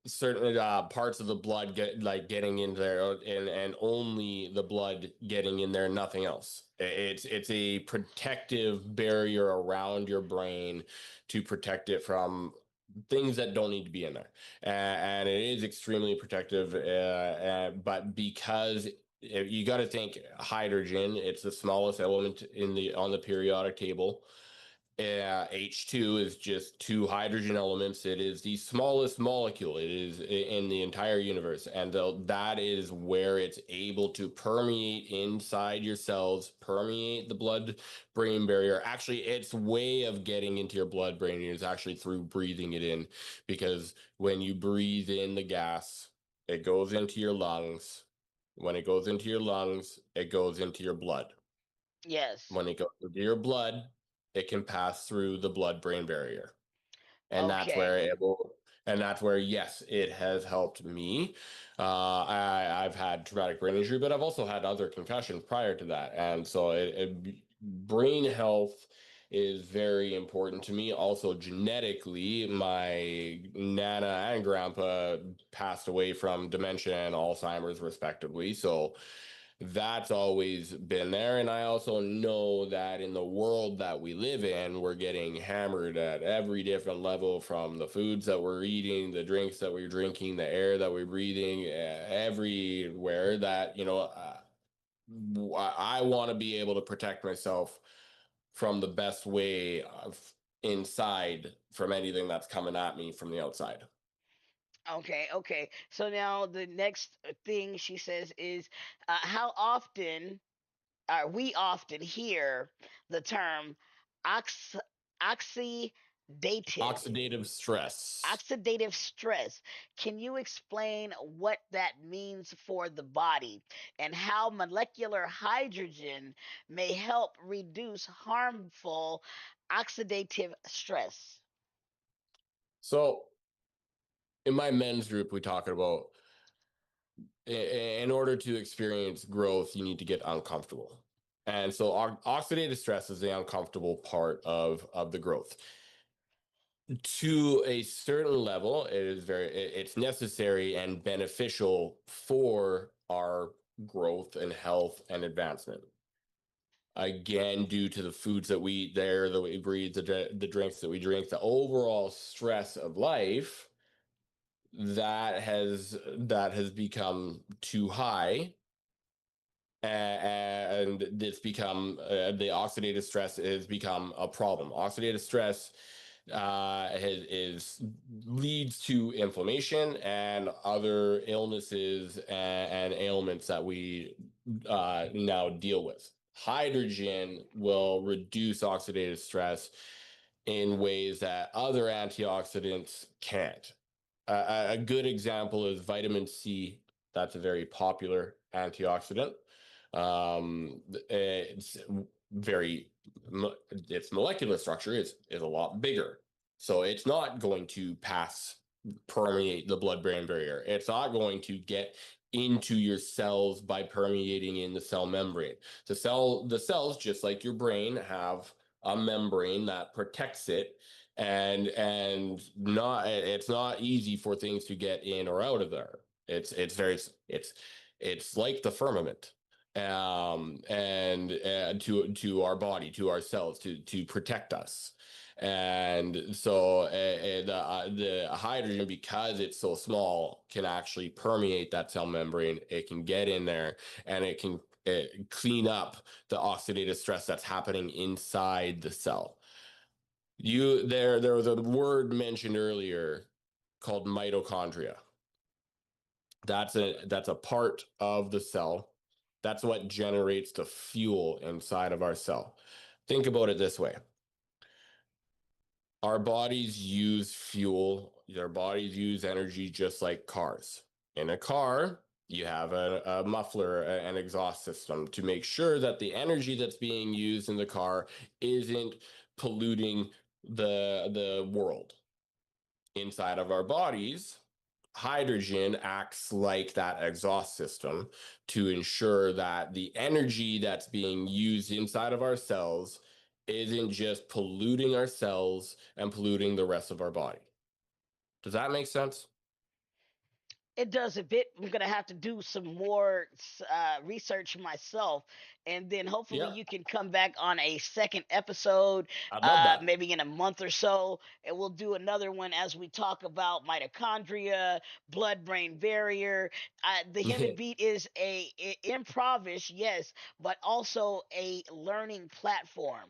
certain parts of the blood getting in there, and only the blood getting in there, nothing else. It's a protective barrier around your brain to protect it from things that don't need to be in there, and it is extremely protective, but because you got to think hydrogen, it's the smallest element in the on the periodic table. H2 is just two hydrogen elements. It is the smallest molecule. It is in the entire universe. And that is where it's able to permeate inside your cells, permeate the blood brain barrier. Actually, its way of getting into your blood brain is actually through breathing it in, because when you breathe in the gas, it goes into your lungs. When it goes into your lungs, it goes into your blood. Yes. When it goes into your blood, it can pass through the blood-brain barrier. And that's Okay. where it will, and that's where, yes, it has helped me. I've had traumatic brain injury, but I've also had other concussions prior to that. And so brain health is very important to me. Also, genetically, my nana and grandpa passed away from dementia and Alzheimer's, respectively. So That's always been there. And I also know that in the world that we live in, we're getting hammered at every different level, from the foods that we're eating, the drinks that we're drinking, the air that we're breathing, everywhere that, I want to be able to protect myself from the best way of inside from anything that's coming at me from the outside. Okay, okay. So now the next thing she says is, how often, we often hear the term ox- oxidative Oxidative stress. oxidative stress. Can you explain what that means for the body and how molecular hydrogen may help reduce harmful oxidative stress? So in my men's group, we talk about in order to experience growth, you need to get uncomfortable. And so oxidative stress is the uncomfortable part of the growth. To a certain level, it's necessary and beneficial for our growth and health and advancement. Again, due to the foods that we eat, there, that we breathe, the drinks that we drink, the overall stress of life that has become too high, and it's become the oxidative stress has become a problem. Oxidative stress is leads to inflammation and other illnesses and ailments that we now deal with. Hydrogen will reduce oxidative stress in ways that other antioxidants can't. A good example is vitamin C. That's a very popular antioxidant. It's very its molecular structure is a lot bigger, so it's not going to permeate the blood-brain barrier. It's not going to get into your cells by permeating in the cell membrane. The cells, just like your brain, have a membrane that protects it, and not it's not easy for things to get in or out of there. It's like the firmament, and to our body, to our cells, to protect us. And so the hydrogen, because it's so small, can actually permeate that cell membrane. It can get in there, and it can clean up the oxidative stress that's happening inside the cell. There was a word mentioned earlier called mitochondria. That's a part of the cell. That's what generates the fuel inside of our cell. Think about it this way. Our bodies use fuel, our bodies use energy just like cars. In a car, you have a muffler, an exhaust system, to make sure that the energy that's being used in the car isn't polluting the world. Inside of our bodies, hydrogen acts like that exhaust system to ensure that the energy that's being used inside of our cells isn't just polluting our cells and polluting the rest of our body. Does that make sense? It does a bit. I'm gonna have to do some more research myself, and then hopefully Yeah, you can come back on a second episode, I'd love that. maybe in a month or so, and we'll do another one as we talk about mitochondria, blood-brain barrier. The Hemet Beat is a improvish, yes, but also a learning platform.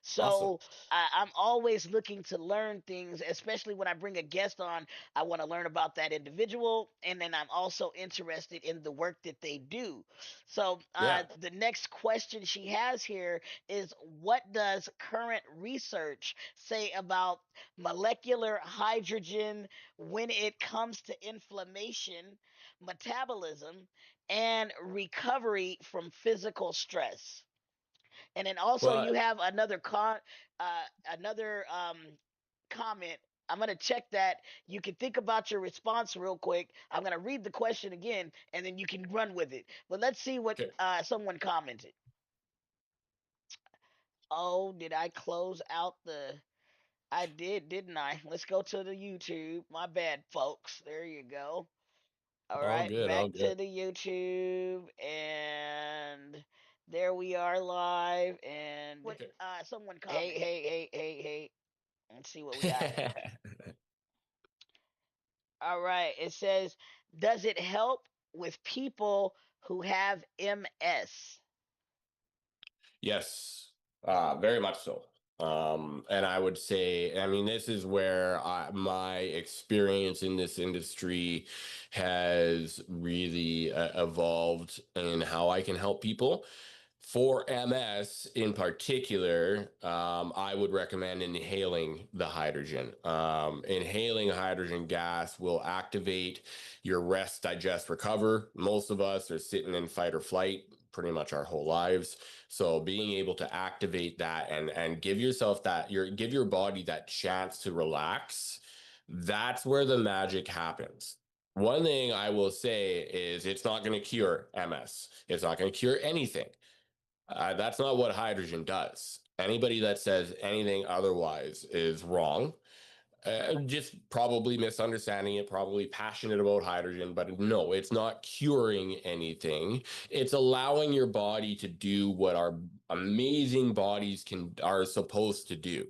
Awesome. So I'm always looking to learn things, especially when I bring a guest on. I want to learn about that individual, and then I'm also interested in the work that they do. So Yeah. the next question she has here is, what does current research say about molecular hydrogen when it comes to inflammation, metabolism, and recovery from physical stress? And then also Well, you have another comment. I'm gonna check that. You can think about your response real quick. I'm gonna read the question again, and then you can run with it. But let's see what okay. someone commented. Oh, did I close out the? I did, didn't I? Let's go to the YouTube. My bad, folks. There you go. All All right, good, back all good. to the YouTube, and there we are live. And what? Okay. Someone comment. Hey. Let's see what we got. All right. It says, does it help with people who have MS? Yes, very much so. And I would say, I mean, this is where my experience in this industry has really evolved in how I can help people. For MS in particular, I would recommend inhaling the hydrogen. Inhaling hydrogen gas will activate your rest, digest, recover. Most of us are sitting in fight or flight pretty much our whole lives. So being able to activate that and give yourself give your body that chance to relax, that's where the magic happens. One thing I will say is it's not going to cure MS. It's not going to cure anything. That's not what hydrogen does. Anybody that says anything otherwise is wrong. Just probably misunderstanding it, probably passionate about hydrogen, but no, it's not curing anything. It's allowing your body to do what our amazing bodies are supposed to do.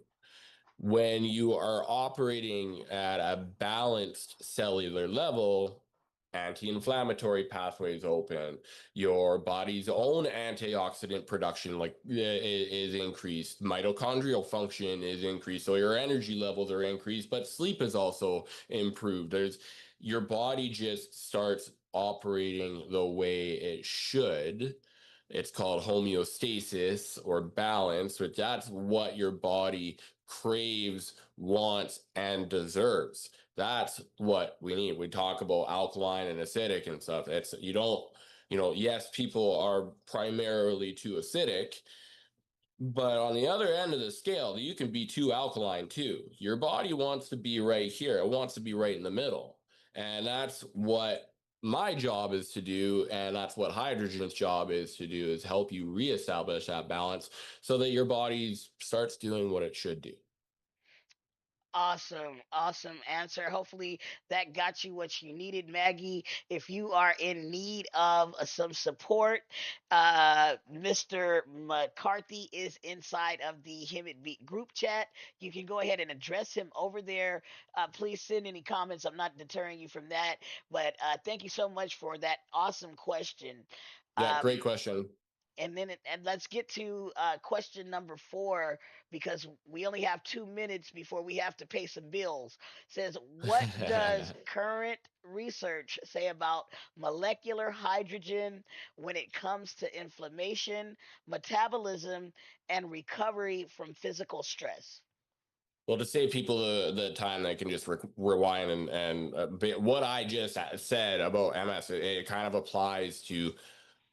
When you are operating at a balanced cellular level, anti-inflammatory pathways open, your body's own antioxidant production is increased, mitochondrial function is increased, so your energy levels are increased, but sleep is also improved. There's your body just starts operating the way it should. It's called homeostasis or balance, but that's what your body craves, wants, and deserves. That's what we need. We talk about alkaline and acidic and stuff. It's you don't, yes, people are primarily too acidic, but on the other end of the scale, you can be too alkaline too. Your body wants to be right here. It wants to be right in the middle. And that's what my job is to do. And that's what hydrogen's job is to do, is help you reestablish that balance so that your body starts doing what it should do. Awesome answer. Hopefully that got you what you needed, Maggie. If you are in need of some support, Mr. McCarthy is inside of the Hemet Beat group chat. You can go ahead and address him over there. Please send any comments. I'm not deterring you from that, but thank you so much for that awesome question. Yeah, Um, great question. and let's get to question number 4, because we only have 2 minutes before we have to pay some bills. Says, what does current research say about molecular hydrogen when it comes to inflammation, metabolism, and recovery from physical stress? Well, to save people the time, they can just rewind what I just said about MS. It kind of applies to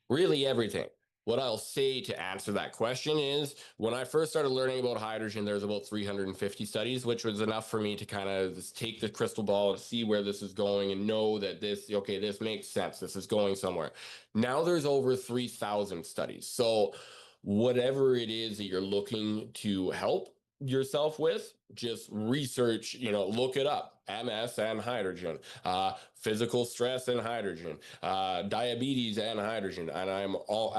really everything. What I'll say to answer that question is when I first started learning about hydrogen, there's about 350 studies, which was enough for me to kind of take the crystal ball and see where this is going and know that this makes sense. This is going somewhere. Now there's over 3,000 studies. So whatever it is that you're looking to help yourself with, just research, look it up. MS and hydrogen, physical stress and hydrogen, diabetes and hydrogen. And I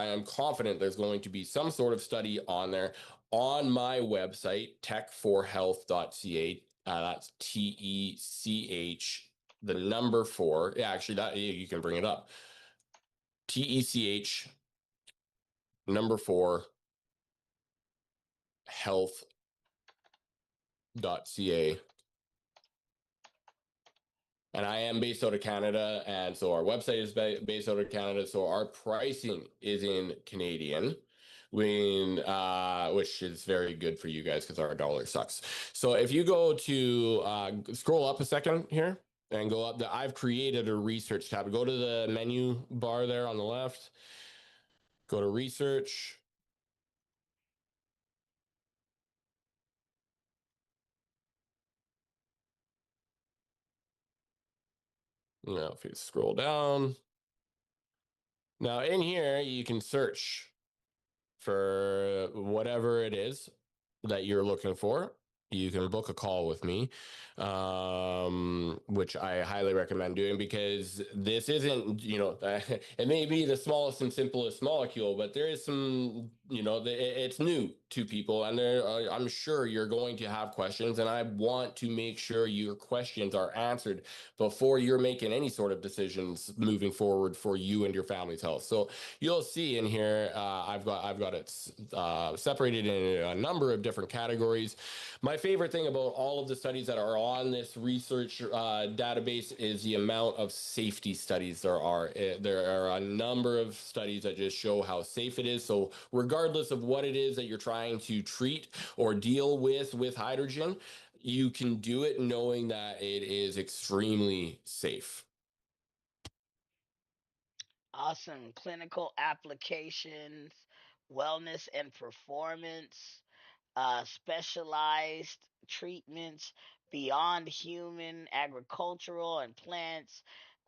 am confident there's going to be some sort of study on there on my website, tech4health.ca. That's TECH, the number 4. Yeah, actually, that you can bring it up. TECH, number 4, health.ca. And I am based out of Canada, and so our website is based out of Canada. So our pricing is in Canadian, which is very good for you guys because our dollar sucks. So if you go to scroll up a second here and go up, I've created a research tab. Go to the menu bar there on the left. Go to research. Now, if you scroll down, now in here you can search for whatever it is that you're looking for. you can book a call with me, which I highly recommend doing, because this isn't, it may be the smallest and simplest molecule, but there is some, it's new to people, and I'm sure you're going to have questions, and I want to make sure your questions are answered before you're making any sort of decisions moving forward for you and your family's health. So you'll see in here, I've got it separated in a number of different categories. My favorite thing about all of the studies that are on this research database is the amount of safety studies there are. There are a number of studies that just show how safe it is. So regardless of what it is that you're trying to treat or deal with hydrogen, you can do it knowing that it is extremely safe. Awesome. Clinical applications, wellness and performance, specialized treatments beyond human, agricultural, and plants.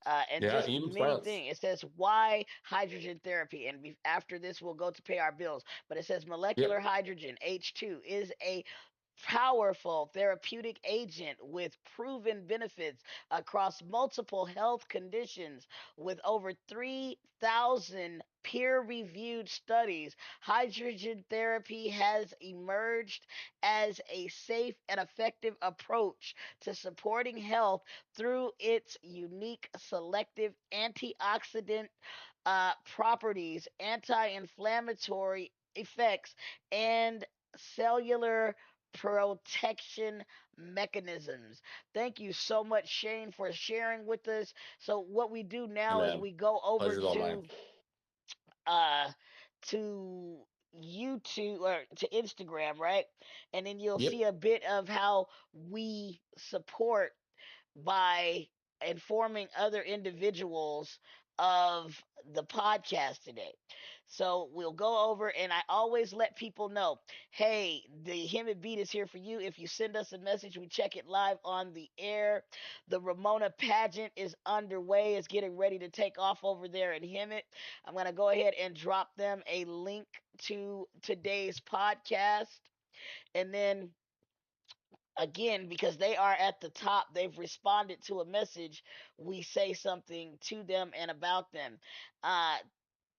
And Yeah, just even many plants. things. It says why hydrogen therapy, and after this we'll go to pay our bills. But it says molecular Yep. hydrogen (H2) is a powerful therapeutic agent with proven benefits across multiple health conditions. With over 3,000 peer reviewed studies, hydrogen therapy has emerged as a safe and effective approach to supporting health through its unique selective antioxidant properties, anti inflammatory effects, and cellular protection mechanisms. Thank you so much, Shane, for sharing with us. So, what we do Hey, now is man. we go over Pleasure's all mine. uh, to YouTube or to Instagram, right? And then you'll Yep. see a bit of how we support by informing other individuals of the podcast today. So we'll go over, and I always let people know, hey, the Hemet Beat is here for you. If you send us a message, we check it live on the air. The Ramona pageant is underway. It's getting ready to take off over there in Hemet. I'm going to go ahead and drop them a link to today's podcast. And then again, because they are at the top, they've responded to a message, we say something to them and about them. uh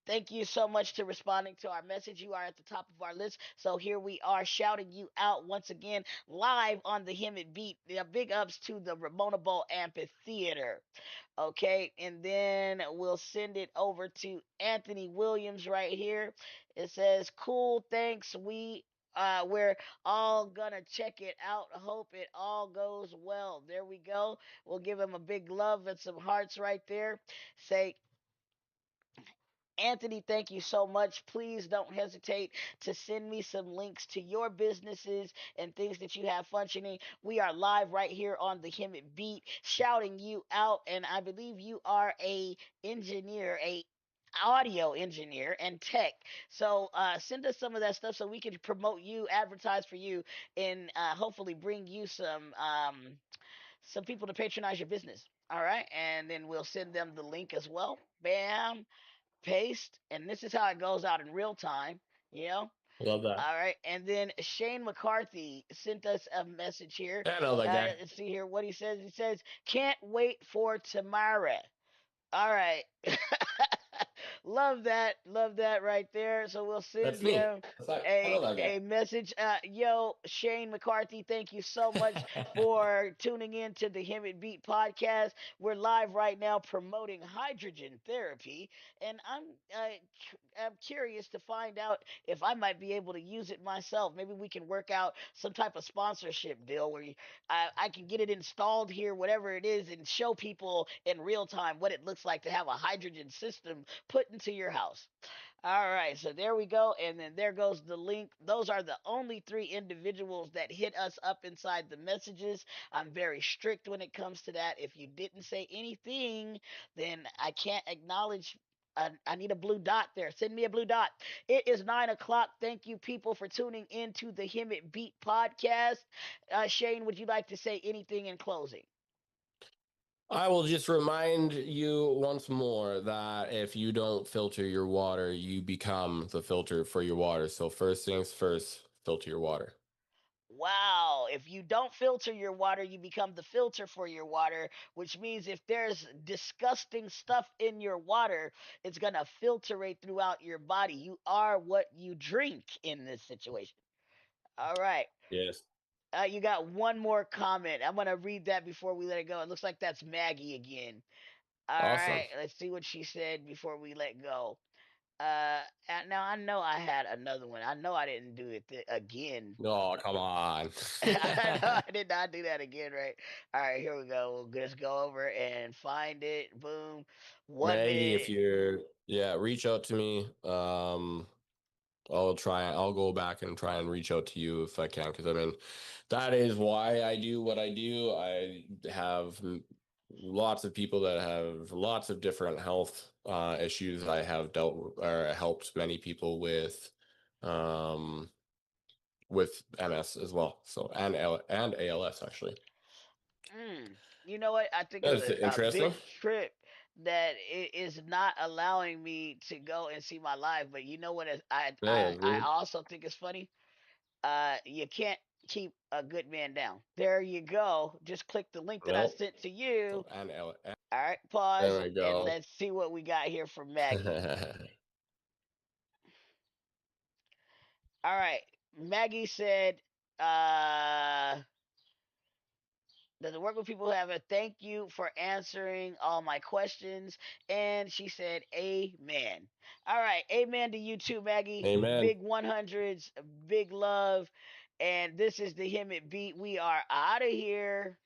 Thank you so much to responding to our message. You are at the top of our list. So here we are shouting you out once again live on the Hemet Beat. Big ups to the Ramona Bowl Amphitheater. Okay, and then we'll send it over to Anthony Williams right here. It says, "Cool, thanks. We're all gonna check it out. Hope it all goes well." There we go. We'll give him a big love and some hearts right there. Say, Anthony, thank you so much. Please don't hesitate to send me some links to your businesses and things that you have functioning. We are live right here on the Hemet Beat, shouting you out, and I believe you are a engineer, a audio engineer and tech. So send us some of that stuff so we can promote you, advertise for you, and hopefully bring you some people to patronize your business. All right, and then we'll send them the link as well. Bam, paste, and this is how it goes out in real time. You know. Love that. All right, and then Shane McCarthy sent us a message here. I know that guy. Let's see here what he says. He says, "Can't wait for tomorrow." All right. Love that right there. So we'll send That's me. him I know that a message. Yo, Shane McCarthy, thank you so much guy. for tuning in to the Him and Beat podcast. We're live right now promoting hydrogen therapy, and I'm curious to find out if I might be able to use it myself. Maybe we can work out some type of sponsorship deal where I can get it installed here, whatever it is, and show people in real time what it looks like to have a hydrogen system put into your house. All right, so there we go. And then there goes the link. Those are the only three individuals that hit us up inside the messages. I'm very strict when it comes to that. If you didn't say anything, then I can't acknowledge. I need a blue dot there. Send me a blue dot. It is 9 o'clock. Thank you, people, for tuning into the Hemet Beat podcast. Shane, would you like to say anything in closing? I will just remind you once more that if you don't filter your water, you become the filter for your water. So first things first, filter your water. Wow. If you don't filter your water, you become the filter for your water, which means if there's disgusting stuff in your water, it's going to filtrate throughout your body. You are what you drink in this situation. All right. Yes. You got one more comment. I'm going to read that before we let it go. It looks like that's Maggie again. All Awesome. right. Let's see what she said before we let go. Now I know I had another one. I know I didn't do it again. Oh, come on. I know I did not do that again, right? All right, here we go. We'll just go over and find it. Boom. One Maggie, if minute. you're, yeah, reach out to me. I'll go back and try and reach out to you if I can, because I mean, that is why I do what I do. I have lots of people that have lots of different health issues. I have dealt or helped many people um, with MS as well. So and ALS actually. Mm, you know what? I think it's That's a big interesting. trip that it is not allowing me to go and see my life. But you know what? Yeah, that's I weird. also think it's funny. You can't keep a good man down. There you go. Just click the link that I Nope. sent to you. So and L. All right, pause There we and go. let's see what we got here from Maggie. All right, Maggie said, uh, does it work with people who have a thank you for answering all my questions? And she said, Amen. All right, amen to you too, Maggie. Amen. Big 100s, big love. And this is the Hemet Beat. We are out of here.